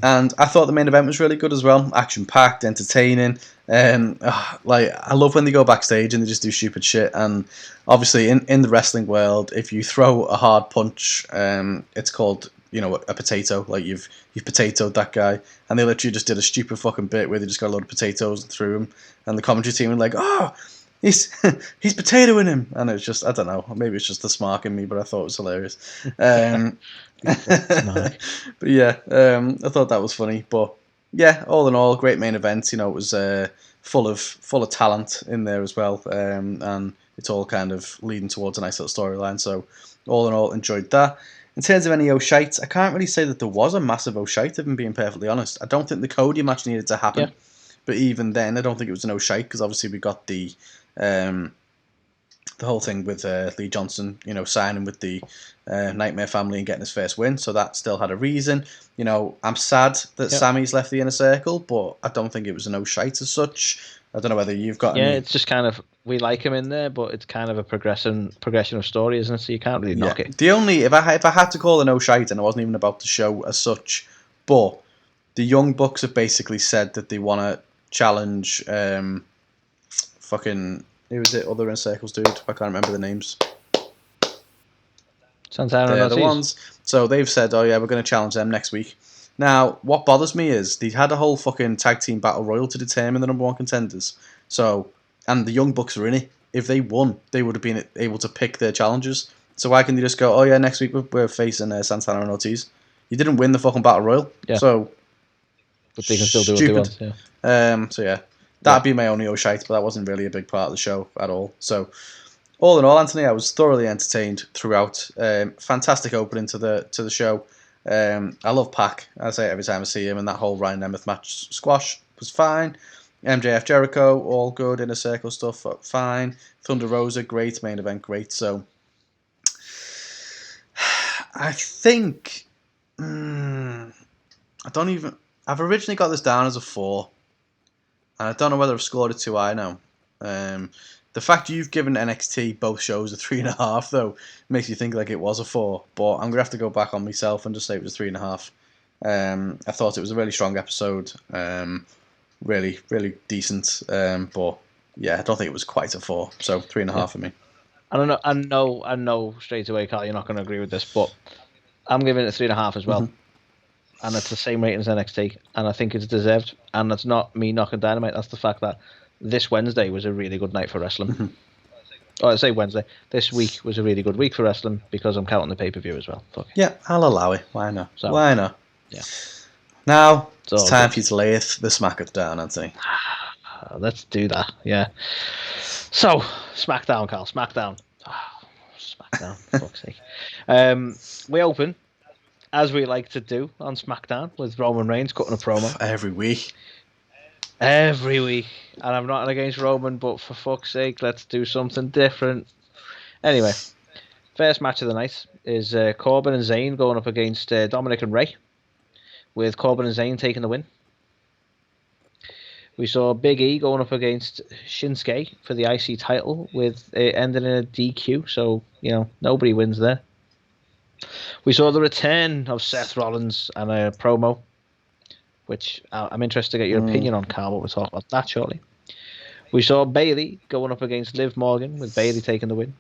And I thought the main event was really good as well. Action-packed, entertaining. Like I love when they go backstage and they just do stupid shit. And obviously, in the wrestling world, if you throw a hard punch, it's called, you know, a potato. Like you've potatoed that guy, and they literally just did a stupid fucking bit where they just got a load of potatoes and threw him, and the commentary team were like, "Oh, he's potatoing him," and it was just, I don't know, maybe it's just the smark in me, but I thought it was hilarious. But yeah, I thought that was funny. But yeah, all in all, great main event. You know, it was full of talent in there as well, and it's all kind of leading towards a nice little storyline. So all in all, enjoyed that. In terms of any O'Shite, I can't really say that there was a massive O'Shite, if I'm being perfectly honest. I don't think the Cody match needed to happen. Yeah. But even then, I don't think it was an O'Shite, because obviously we got the whole thing with Lee Johnson, you know, signing with the Nightmare family and getting his first win. So that still had a reason. You know, I'm sad that Sammy's left the Inner Circle, but I don't think it was an O'Shite as such. I don't know whether you've got any... it's just kind of, we like him in there, but it's kind of a progression of story, isn't it? So you can't really knock it. The only, if I had to call an O'Shite, and I wasn't even about the show as such, but the Young Bucks have basically said that they want to challenge fucking, who was it, other Inner Circles dude? I can't remember the names. Santana They're the ones. So they've said, oh yeah, we're going to challenge them next week. Now, what bothers me is they had a whole fucking tag team battle royal to determine the number one contenders. So, and the Young Bucks were in it. If they won, they would have been able to pick their challengers. So why can they just go, oh yeah, next week we're facing Santana and Ortiz? You didn't win the fucking battle royal. Yeah. So, but they can still do what they want. Yeah. So yeah, that'd be my only O'Shite, but that wasn't really a big part of the show at all. So, all in all, Anthony, I was thoroughly entertained throughout. Fantastic opening to the show. I love Pac. I say it every time I see him, and that whole Ryan Nemeth match squash was fine. MJF Jericho, all good. Inner Circle stuff, fine. Thunder Rosa, great. Main event, great. So, I think I've originally got this down as a 4, and I don't know whether I've scored it too high now. The fact you've given NXT both shows a 3.5 though makes you think like it was a 4, but I'm gonna have to go back on myself and just say it was 3.5. I thought it was a really strong episode, really, really decent, but yeah, I don't think it was quite a 4, so 3.5 for me. I know straight away, Carl, you're not going to agree with this, but I'm giving it a 3.5 as well. and it's the same rating as NXT, and I think it's deserved. And that's not me knocking Dynamite. That's the fact that this Wednesday was a really good night for wrestling. Mm-hmm. Oh, I say Wednesday. This week was a really good week for wrestling because I'm counting the pay-per-view as well. Fuck. Yeah, I'll allow it. Why not? So, Why not? Yeah. Now, So it's time for you to lay the SmackDown, Anthony. Let's do that, yeah. So, SmackDown, Carl. SmackDown. SmackDown, for fuck's sake. We open, as we like to do on SmackDown, with Roman Reigns cutting a promo. Every week. Every week. And I'm not against Roman, but for fuck's sake, let's do something different. Anyway, first match of the night is Corbin and Zayn going up against Dominic and Rey, with Corbin and Zayn taking the win. We saw Big E going up against Shinsuke for the IC title, with it ending in a DQ, so, nobody wins there. We saw the return of Seth Rollins and a promo, which I'm interested to get your opinion on, Carl, but we'll talk about that shortly. We saw Bayley going up against Liv Morgan, with Bayley taking the win.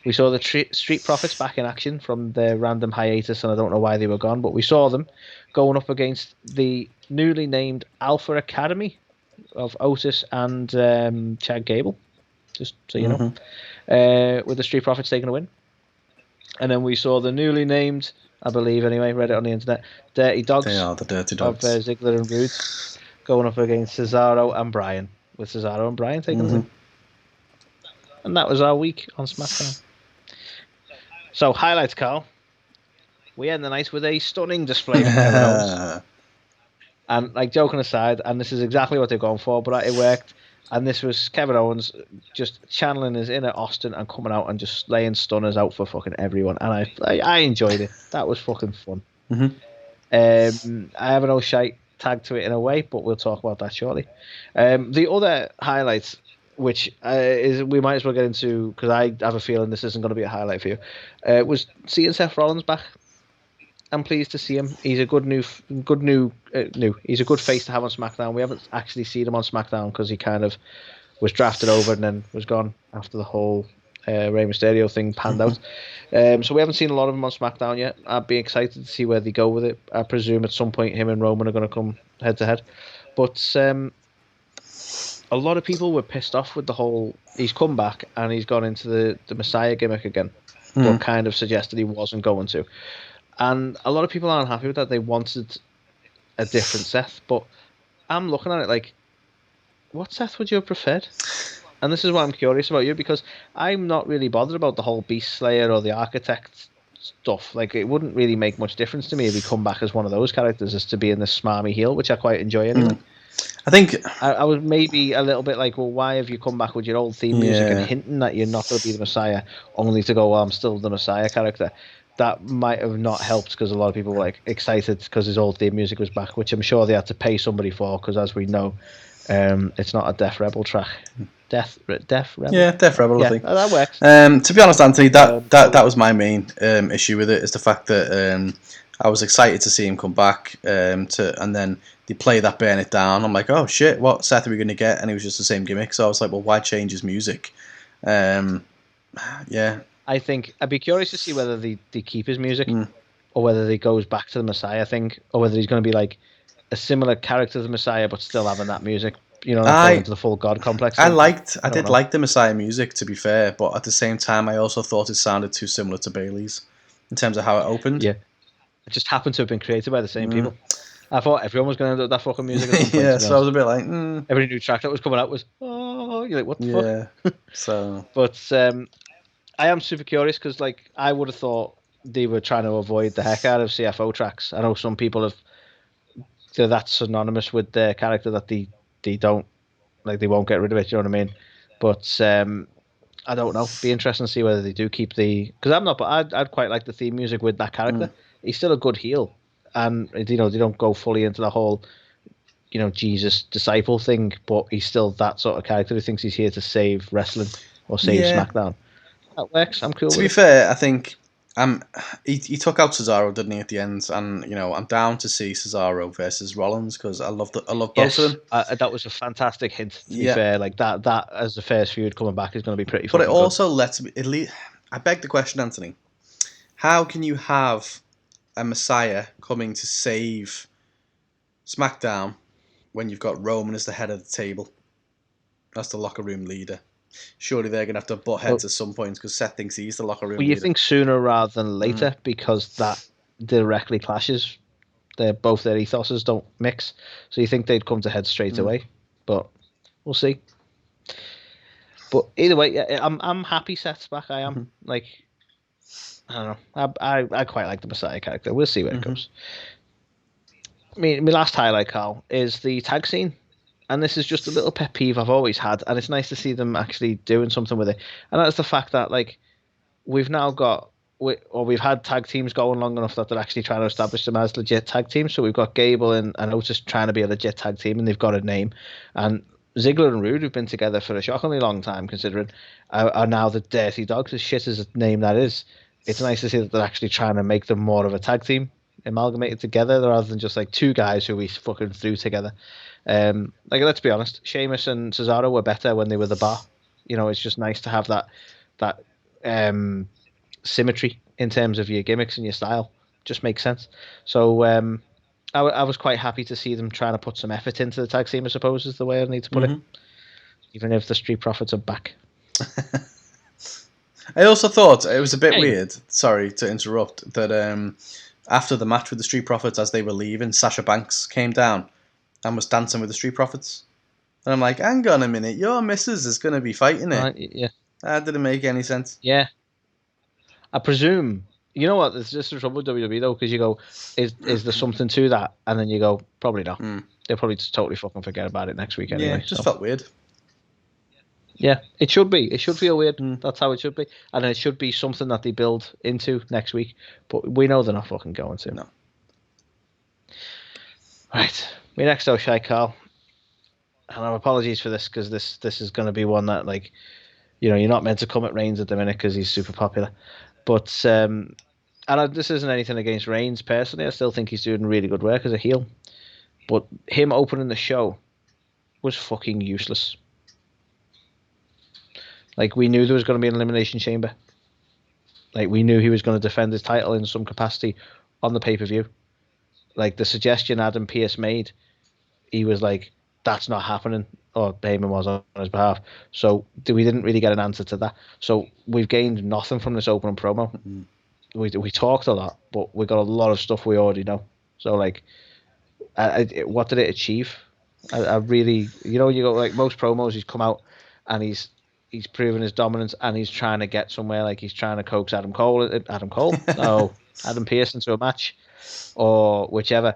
We saw the Street Profits back in action from their random hiatus, and I don't know why they were gone, but we saw them going up against the newly named Alpha Academy of Otis and Chad Gable, just so you know, with the Street Profits taking a win. And then we saw the newly named, I believe anyway, read it on the internet, Dirty Dogs. They are the Dirty Dogs. Of Ziggler and Roode going up against Cesaro and Bryan, with Cesaro and Bryan taking the win. And that was our week on SmackDown. So, highlights, Carl. We end the night with a stunning display from Kevin Owens. And, like, joking aside, and this is exactly what they're going for, but it worked. And this was Kevin Owens just channeling his inner Austin and coming out and just laying stunners out for fucking everyone. And I enjoyed it. That was fucking fun. I have an old shite tag to it in a way, but we'll talk about that shortly. The other highlights, which is we might as well get into, because I have a feeling this isn't going to be a highlight for you, was seeing Seth Rollins back. I'm pleased to see him. He's a he's a good face to have on SmackDown. We haven't actually seen him on SmackDown because he kind of was drafted over and then was gone after the whole Rey Mysterio thing panned out. So we haven't seen a lot of him on SmackDown yet. I'd be excited to see where they go with it. I presume at some point him and Roman are going to come head to head. But a lot of people were pissed off with the whole, he's come back and he's gone into the Messiah gimmick again, but kind of suggested he wasn't going to. And a lot of people aren't happy with that. They wanted a different Seth, but I'm looking at it like, what Seth would you have preferred? And this is what I'm curious about you, because I'm not really bothered about the whole Beast Slayer or the Architect stuff. Like, it wouldn't really make much difference to me if he come back as one of those characters as to be in the smarmy heel, which I quite enjoy anyway. I think I was maybe a little bit like, well, why have you come back with your old theme music and hinting that you're not going to be the Messiah, only to go, well, I'm still the Messiah character. That might have not helped, because a lot of people were like excited because his old theme music was back, which I'm sure they had to pay somebody for, because as we know, it's not a Death Rebel track. Death Rebel. Yeah, Death Rebel. I think that works. To be honest, Anthony, that was my main issue with it, is the fact that I was excited to see him come back, and then they play that Burn It Down. I'm like, oh shit, what Seth are we going to get? And it was just the same gimmick. So I was like, well, why change his music? Yeah. I think I'd be curious to see whether they keep his music or whether he goes back to the Messiah thing, or whether he's going to be like a similar character to the Messiah but still having that music, not into the full God complex thing. I did like the Messiah music, to be fair, but at the same time I also thought it sounded too similar to Bayley's in terms of how it opened. Yeah, it just happened to have been created by the same people. I thought everyone was going to end up that fucking music at some point. Yeah, so I was a bit like, every new track that was coming out was, oh, you're like, what the fuck? So, but I am super curious, because like I would have thought they were trying to avoid the heck out of CFO tracks. I know some people that's synonymous with their character that they don't, like, they won't get rid of it. You know what I mean? But I don't know. Be interesting to see whether they do keep because I'd quite like the theme music with that character. He's still a good heel, and they don't go fully into the whole Jesus disciple thing, but he's still that sort of character who thinks he's here to save wrestling or save SmackDown. That works. I'm cool with it. To be fair, I think he took out Cesaro, didn't he, at the end? And I'm down to see Cesaro versus Rollins, because I love both of them. That was a fantastic hint. To be fair, like that as the first feud coming back is going to be pretty. But it also lets me. I beg the question, Anthony. How can you have a Messiah coming to save SmackDown when you've got Roman as the head of the table. That's the locker room leader. Surely they're going to have to butt heads at some point because Seth thinks he's the locker room leader. You think sooner rather than later because that directly clashes. Both their ethoses don't mix. So you think they'd come to heads straight away. But we'll see. But either way, yeah, I'm happy Seth's back. I am. Like, I don't know. I quite like the Messiah character. We'll see where it goes. I mean, my last highlight, Carl, is the tag scene. And this is just a little pet peeve I've always had. And it's nice to see them actually doing something with it. And that's the fact that, like, we've now got, we've had tag teams going long enough that they're actually trying to establish them as legit tag teams. So we've got Gable and Otis trying to be a legit tag team, and they've got a name. And Ziggler and Rude, who've been together for a shockingly long time, considering, are now the Dirty Dogs, as shit as a name that is. It's nice to see that they're actually trying to make them more of a tag team, amalgamated together, rather than just like two guys who we fucking threw together. Like, let's be honest, Sheamus and Cesaro were better when they were the Bar. You know, it's just nice to have that symmetry in terms of your gimmicks and your style. Just makes sense. So I was quite happy to see them trying to put some effort into the tag team, I suppose, is the way I need to put it. Even if the Street Profits are back. I also thought it was a bit weird, sorry to interrupt, that after the match with the Street Profits, as they were leaving, Sasha Banks came down and was dancing with the Street Profits. And I'm like, hang on a minute, your missus is going to be fighting it. Yeah. That didn't make any sense. Yeah. I presume, you know what, it's just the trouble with WWE though, because you go, is there something to that? And then you go, probably not. They'll probably just totally fucking forget about it next week anyway. Yeah, it just felt weird. Yeah, it should be. It should feel weird. That's how it should be. And it should be something that they build into next week. But we know they're not fucking going to. No. Right. My next show, Shy Carl. And I'm apologies for this, because this is going to be one that, like, you know, you're not meant to come at Reigns at the minute because he's super popular. But, this isn't anything against Reigns personally. I still think he's doing really good work as a heel. But him opening the show was fucking useless. Like, we knew there was going to be an Elimination Chamber. Like, we knew he was going to defend his title in some capacity on the pay-per-view. Like, the suggestion Adam Pearce made, he was like, that's not happening. Or Heyman was on his behalf. So, we didn't really get an answer to that. So, we've gained nothing from this opening promo. We talked a lot, but we got a lot of stuff we already know. So, like, what did it achieve? I really, you know, you go, like, most promos, he's come out and he's proven his dominance, and he's trying to get somewhere. Like, he's trying to coax Adam Pearce into a match, or whichever.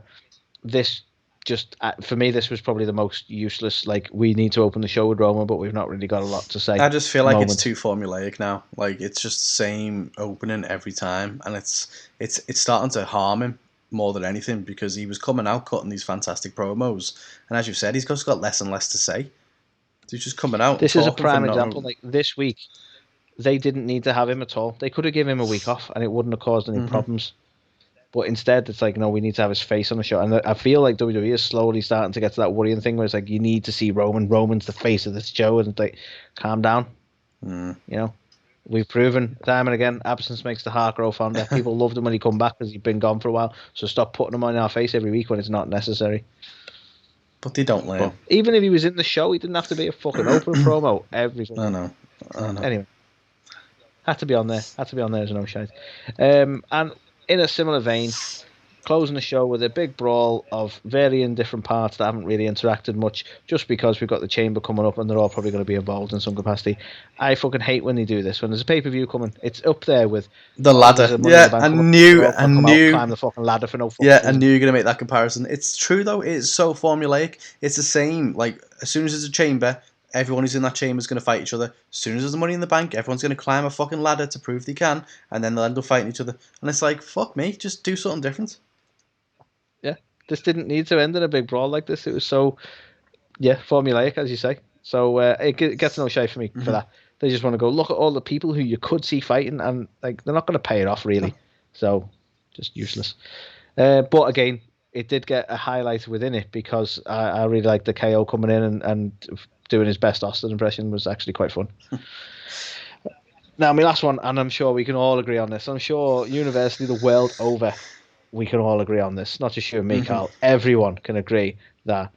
This just, for me, this was probably the most useless. Like, we need to open the show with Roman, but we've not really got a lot to say. I just feel like it's too formulaic now. Like, it's just the same opening every time, and it's starting to harm him more than anything, because he was coming out cutting these fantastic promos, and as you said, he's just got less and less to say. He's just coming out. This is a prime example. Like, this week, they didn't need to have him at all. They could have given him a week off, and it wouldn't have caused any problems. But instead, it's like, no, we need to have his face on the show. And I feel like WWE is slowly starting to get to that worrying thing where it's like, you need to see Roman. Roman's the face of this show, and it's like, calm down. You know, we've proven time and again, absence makes the heart grow fonder. People loved him when he come back because he'd been gone for a while. So stop putting him on our face every week when it's not necessary. But they don't learn. But even if he was in the show, he didn't have to be a fucking open promo every I know. Anyway, had to be on there. Had to be on there as no shite. And in a similar vein, closing the show with a big brawl of varying different parts that haven't really interacted much, just because we've got the Chamber coming up and they're all probably going to be involved in some capacity. I fucking hate when they do this. When there's a pay-per-view coming, it's up there with the ladder. Yeah, I knew. Climb the fucking ladder for no fucking reason. I knew you're going to make that comparison. It's true though. It's so formulaic. It's the same. Like, as soon as there's a chamber, everyone who's in that chamber is going to fight each other. As soon as there's Money in the Bank, everyone's going to climb a fucking ladder to prove they can, and then they'll end up fighting each other. And it's like, fuck me, just do something different. Yeah, this didn't need to end in a big brawl like this. It was so, formulaic, as you say. So it gets no shade for me for that. They just want to go, look at all the people who you could see fighting, and like, they're not going to pay it off, really. So, just useless. But again, it did get a highlight within it, because I really liked the KO coming in and doing his best Austin impression was actually quite fun. Now, my last one, and I'm sure we can all agree on this, I'm sure universally the world over, we can all agree on this. Not just you and me, Carl. Everyone can agree that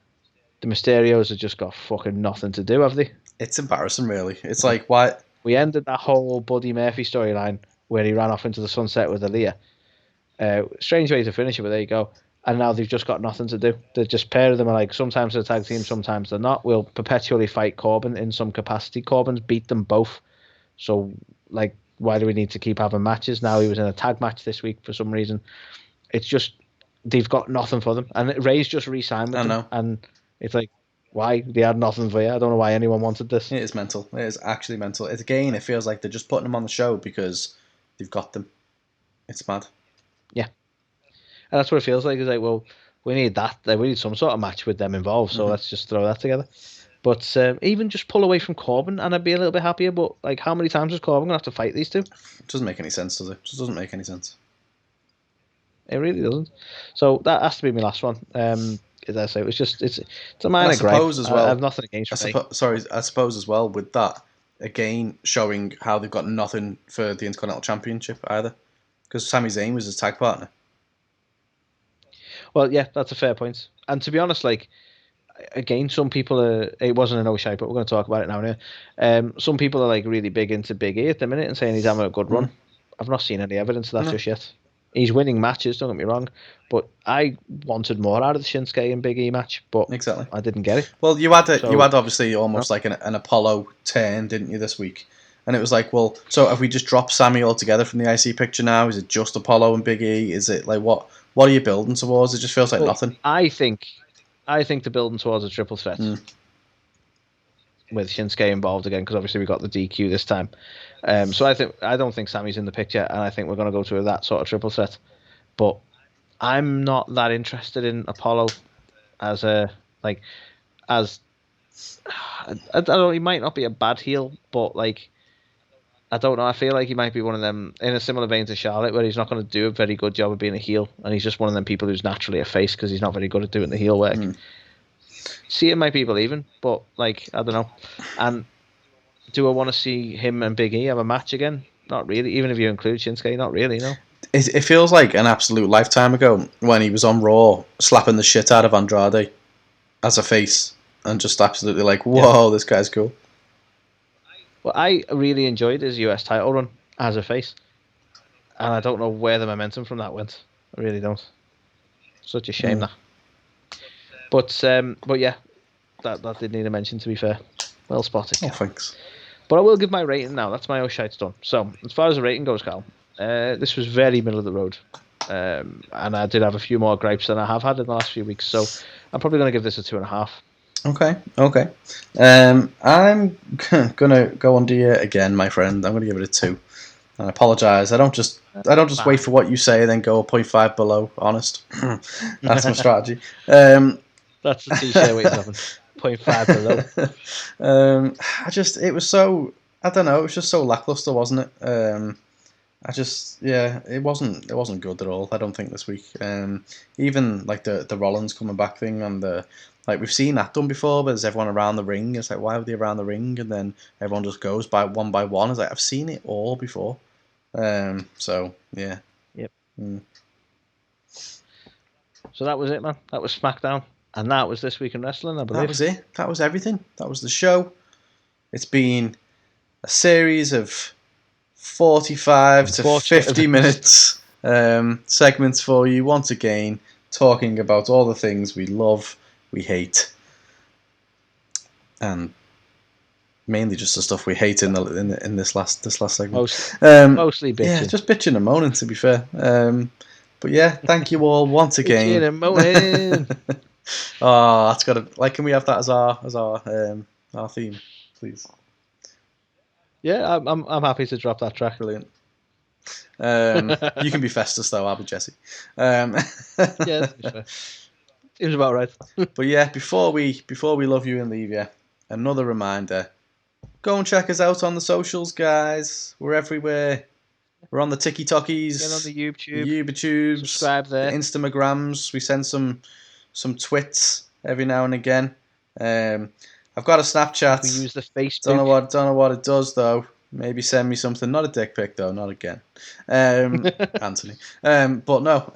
the Mysterios have just got fucking nothing to do, have they? It's embarrassing, really. It's like, why? We ended that whole Buddy Murphy storyline where he ran off into the sunset with Aaliyah. Strange way to finish it, but there you go. And now they've just got nothing to do. They're just pair of them are like, sometimes they're a tag team, sometimes they're not. We'll perpetually fight Corbin in some capacity. Corbin's beat them both. So, like, why do we need to keep having matches? Now he was in a tag match this week for some reason. It's just, they've got nothing for them. And Ray's just re-signed with them. And it's like, why? They had nothing for you. I don't know why anyone wanted this. It is mental. It is actually mental. It feels like they're just putting them on the show because they've got them. It's mad. Yeah. And that's what it feels like. It's like, well, we need that. We need some sort of match with them involved, so let's just throw that together. But even just pull away from Corbin, and I'd be a little bit happier. But like, how many times is Corbin going to have to fight these two? It doesn't make any sense, does it? It just doesn't make any sense. It really doesn't. So that has to be my last one. As I say, it's a minor gripe. I suppose as well. I have nothing against Ray. I suppose as well with that, again, showing how they've got nothing for the Intercontinental Championship either. Because Sami Zayn was his tag partner. Well, yeah, that's a fair point. And to be honest, like, again, some people are. It wasn't a no shite, but we're going to talk about it now. Anyway. Some people are like really big into Big E at the minute and saying he's having a good run. I've not seen any evidence of that just yet. He's winning matches, don't get me wrong, but I wanted more out of the Shinsuke and Big E match, but I didn't get it. Well, you had obviously almost like an Apollo turn, didn't you, this week? And it was like, well, so have we just dropped Sammy altogether from the IC picture now? Is it just Apollo and Big E? Is it like what are you building towards? It just feels like nothing. I think they're building towards a triple threat with Shinsuke involved again, because obviously we got the DQ this time. So I don't think Sammy's in the picture, and I think we're going to go to that sort of triple threat. But I'm not that interested in Apollo as I don't know. He might not be a bad heel, but like, I don't know. I feel like he might be one of them in a similar vein to Charlotte, where he's not going to do a very good job of being a heel, and he's just one of them people who's naturally a face because he's not very good at doing the heel work. See, it might be believing, but like, I don't know. And do I want to see him and Big E have a match again? Not really. Even if you include Shinsuke, not really. No. It feels like an absolute lifetime ago when he was on Raw slapping the shit out of Andrade as a face, and just absolutely like, whoa, this guy's cool. Well, I really enjoyed his US title run as a face, and I don't know where the momentum from that went. I really don't. Such a shame that. But yeah, that did need a mention, to be fair. Well spotted. Oh, thanks. But I will give my rating now. That's my shite's done. So, as far as the rating goes, Carl, this was very middle of the road. And I did have a few more gripes than I have had in the last few weeks. So, I'm probably going to give this a 2.5. Okay. I'm going to go under you again, my friend. I'm going to give it a 2. And I apologise. I don't just wait for what you say and then go a 0.5 below. Honest. That's my strategy. That's the t-shirt waiting to happen. 0.5 below. It was so, I don't know, it was just so lackluster, wasn't it? It wasn't good at all, I don't think, this week. Even like the Rollins coming back thing, and we've seen that done before, but there's everyone around the ring. It's like, why are they around the ring? And then everyone just goes by one. It's like, I've seen it all before. So yeah. Yep. So that was it, man. That was SmackDown. And that was This Week in Wrestling, I believe. That was it. That was everything. That was the show. It's been a series of 45 to 50 minutes segments for you, once again, talking about all the things we love, we hate, and mainly just the stuff we hate in this last segment. Mostly bitching. Yeah, just bitching and moaning, to be fair. But yeah, thank you all once again. Bitching and moaning. Oh, that's got to. Can we have that as our theme, please? Yeah, I'm happy to drop that track. Brilliant. You can be Festus though. I'll be Jesse. Yeah, it was about right. But yeah, before we love you and leave you, another reminder: go and check us out on the socials, guys. We're everywhere. We're on the TikTokies. Get on the YouTubes. Subscribe there. The Instagrams. We send some twits every now and again. I've got a Snapchat. We use the Facebook. Don't know what it does though. Maybe send me something. Not a dick pic though. Not again, Anthony. But no.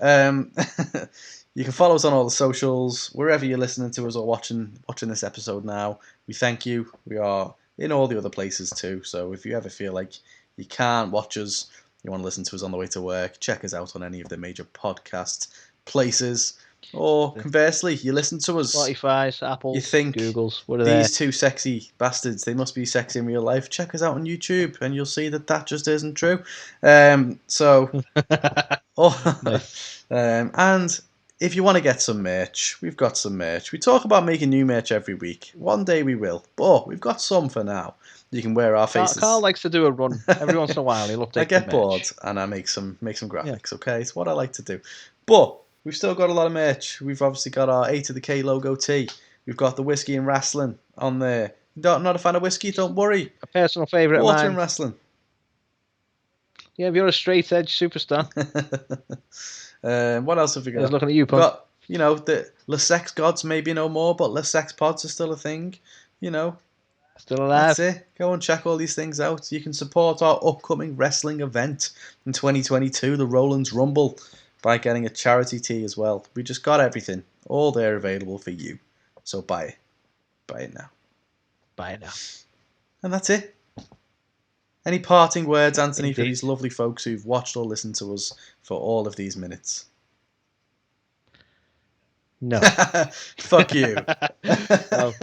You can follow us on all the socials wherever you're listening to us or watching this episode now. We thank you. We are in all the other places too. So if you ever feel like you can't watch us, you want to listen to us on the way to work, check us out on any of the major podcast places. Or conversely, you listen to us. Spotify, Apple, you think Googles. What are these two sexy bastards, they must be sexy in real life. Check us out on YouTube and you'll see that just isn't true. And if you want to get some merch, we've got some merch. We talk about making new merch every week. One day we will. But we've got some for now. You can wear our faces. Carl likes to do a run every once in a while. He'll update. I get bored and I make some graphics, okay? It's what I like to do. But we've still got a lot of merch. We've obviously got our A2theK logo tee. We've got the whiskey and wrestling on there. Not a fan of whiskey? Don't worry. A personal favourite of Water mine. and wrestling. Yeah, if you're a straight edge superstar. What else have we got? I was looking at you, Punk. Got, the Le Sex Gods maybe no more, but Le Sex Pods are still a thing. Still alive. That's it. Go and check all these things out. You can support our upcoming wrestling event in 2022, the Rollins Rumble, by getting a charity tee as well. We just got everything. All there available for you. So buy it. Buy it now. Buy it now. And that's it. Any parting words, Anthony, Indeed. for these lovely folks who've watched or listened to us for all of these minutes? No. Fuck you. No.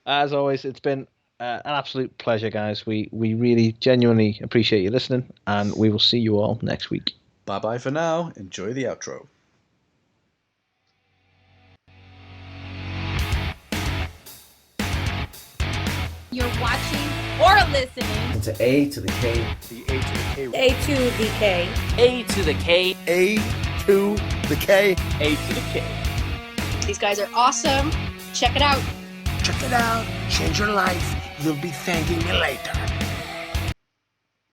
As always, it's been an absolute pleasure, guys. We really genuinely appreciate you listening, and we will see you all next week. Bye-bye for now. Enjoy the outro. You're watching or listening to A to the K. The A to the K. A to the K. A to the K. A to the K. A to the K. These guys are awesome. Check it out. Check it out. Change your life. You'll be thanking me later.